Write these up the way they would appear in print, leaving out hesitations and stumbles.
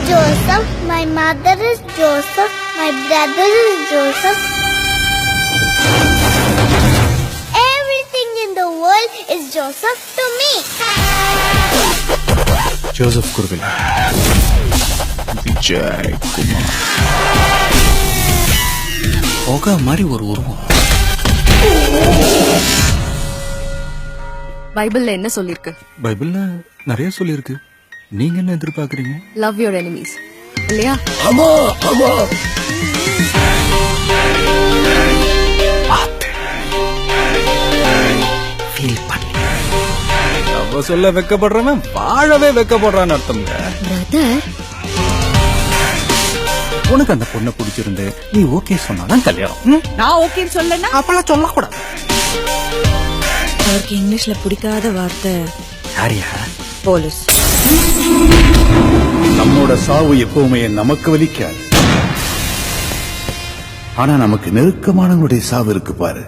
Joseph. My mother is Joseph. My brother is Joseph. Everything in the world is Joseph to me. Joseph Kuruvilla, Vijay Kumar, போக மாதிரி ஒரு உருவம். பைபிள்ல என்ன சொல்லிருக்கு? பைபிள்ல நிறைய சொல்லியிருக்கு. நீங்க என்ன எதிர்பார்க்கறீங்க? லவ் யுவர் எனிமீஸ் இல்லையா? ஆமா ஆமா. ஃபீல் பண்ணி அவ சொல்ல வெக்கப்படுறவன் வாழவே வெக்கப்படுறான்னு அர்த்தம்ங்க. பிரதர், உனக்கு அந்த பொண்ணை பிடிச்சிருந்து நீ ஓகே சொன்னாதான் கல்யாணம். நான் ஓகேன்னு சொல்லனா அப்பெல்லாம் சொல்லக்கூடாது. அவருக்கு இங்கிலீஷ்ல பிடிக்காத வார்த்தை யாரியா? போலீஸ். நம்மோட சாவு எப்பவுமே நமக்கு வலிக்காது, ஆனா நமக்கு நெருக்கமானவங்களுடைய சாவு இருக்கு பாரு.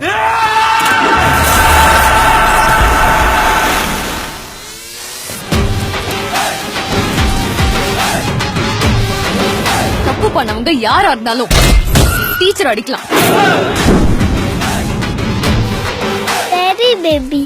தப்பு பண்ணவங்க யாரா இருந்தாலும் டீச்சர் அடிக்கலாம். Daddy baby.